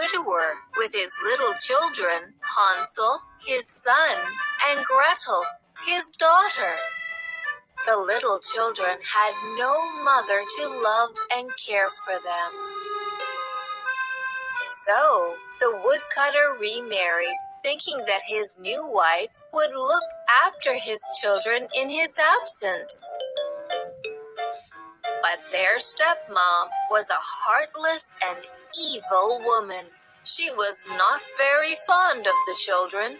widower with his little children, Hansel, his son, and Gretel, his daughter. The little children had no mother to love and care for them. So the woodcutter remarried, thinking that his new wife would look after his children in his absence. But their stepmom was a heartless and evil woman. She was not very fond of the children.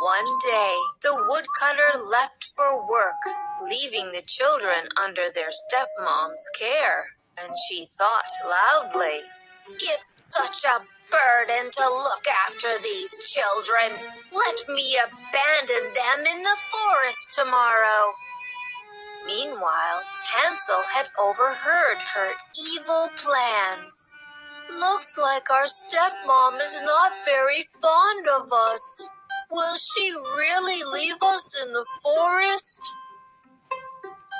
One day, the woodcutter left for work, leaving the children under their stepmom's care, and she thought loudly, "It's such a burden to look after these children. Let me abandon them in the forest tomorrow." Meanwhile, Hansel had overheard her evil plans. "Looks like our stepmom is not very fond of us. Will she really leave us in the forest?"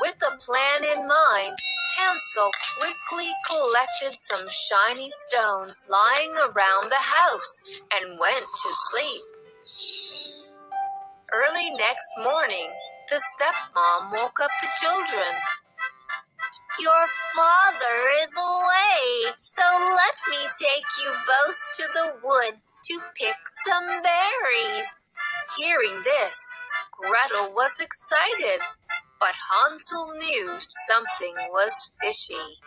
With a plan in mind, Hansel quickly collected some shiny stones lying around the house and went to sleep. Early next morning, the stepmom woke up the children. "Your father is away, so let me take you both to the woods to pick some berries." Hearing this, Gretel was excited, but Hansel knew something was fishy.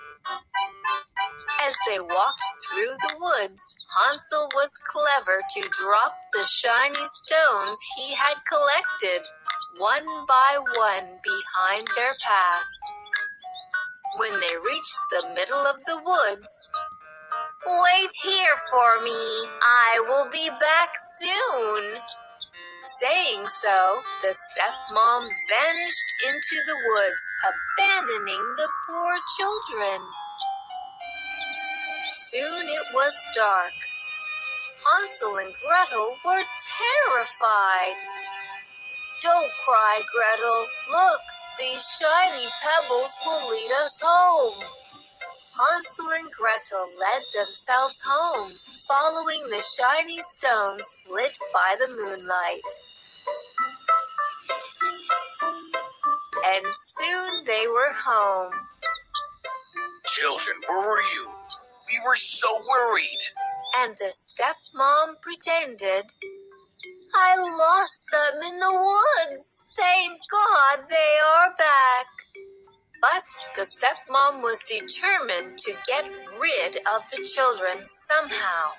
As they walked through the woods, Hansel was clever to drop the shiny stones he had collected, one by one behind their path. When they reached the middle of the woods, "Wait here for me. I will be back soon." Saying so, the stepmom vanished into the woods, abandoning the poor children. Soon it was dark. Hansel and Gretel were terrified. "Don't cry, Gretel. Look, these shiny pebbles will lead us home." Hansel and Gretel led themselves home, following the shiny stones lit by the moonlight. And soon they were home. "Children, where were you? We were so worried." And the stepmom pretended, "I lost them in the woods. Thank God they are back." But the stepmom was determined to get rid of the children somehow.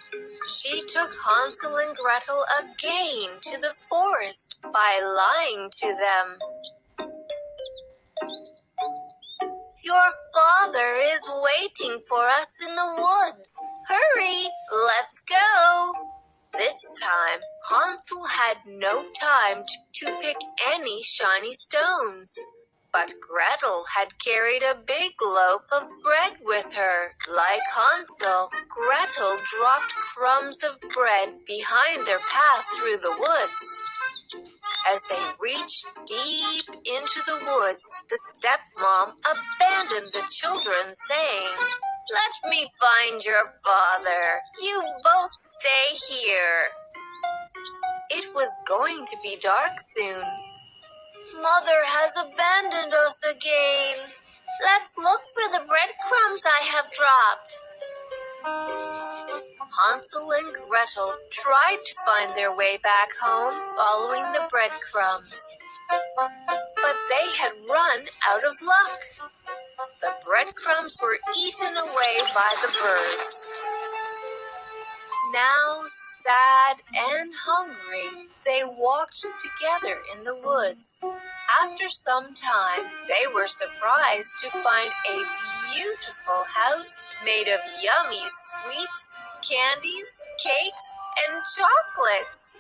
She took Hansel and Gretel again to the forest by lying to them. "Your father is waiting for us in the woods. Hurry, let's go." This time, Hansel had no time to pick any shiny stones. But Gretel had carried a big loaf of bread with her. Like Hansel, Gretel dropped crumbs of bread behind their path through the woods. As they reached deep into the woods, the stepmom abandoned the children, saying, "Let me find your father. You both stay here." It was going to be dark soon. "Mother has abandoned us again. Let's look for the breadcrumbs I have dropped." Hansel and Gretel tried to find their way back home following the breadcrumbs. But they had run out of luck. The breadcrumbs were eaten away by the birds. Now, sad and hungry, they walked together in the woods. After some time, they were surprised to find a beautiful house made of yummy sweets, candies, cakes, and chocolates.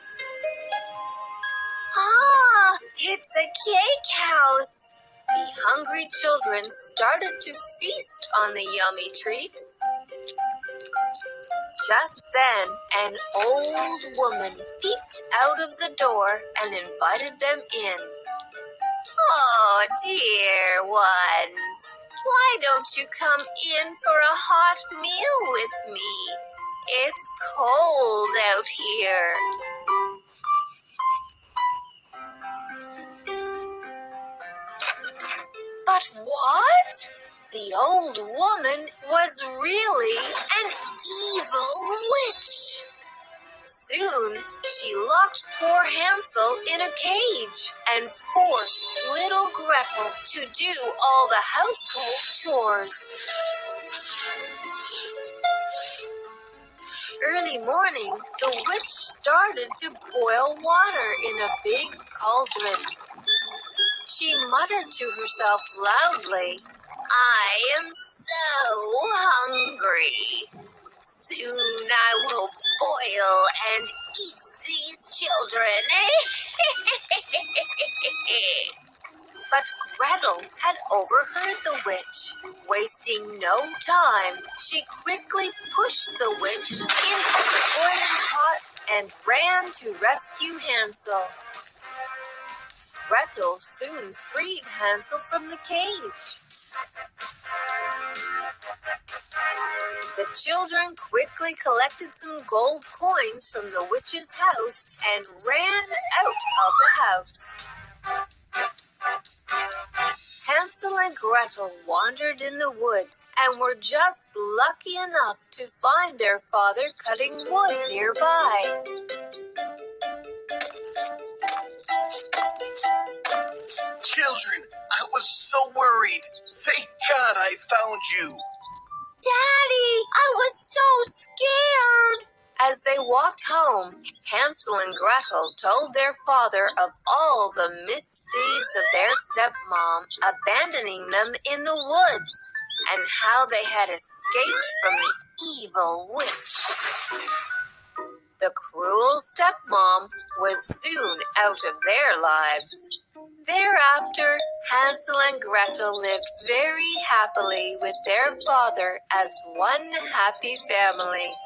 "Ah, it's a cake house!" The hungry children started to feast on the yummy treats. Just then, an old woman peeked out of the door and invited them in. "Oh, dear ones, Why don't you come in for a hot meal with me? It's cold out here. But what? The old woman was really an evil witch. Soon, she locked poor Hansel in a cage and forced little Gretel to do all the household chores. Early morning, the witch started to boil water in a big cauldron. She muttered to herself loudly, "I am so hungry. Soon I will boil and eat these children." But Gretel had overheard the witch. Wasting no time, she quickly pushed the witch into the boiling pot and ran to rescue Hansel. Gretel soon freed Hansel from the cage. The children quickly collected some gold coins from the witch's house and ran out of the house. Hansel and Gretel wandered in the woods and were just lucky enough to find their father cutting wood nearby. Children, I was so worried. Thank God I found you. Daddy, I was so scared. As they walked home, Hansel and Gretel told their father of all the misdeeds of their stepmom, abandoning them in the woods, and how they had escaped from the evil witch. The cruel stepmom was soon out of their lives. Thereafter, Hansel and Gretel lived very happily with their father as one happy family.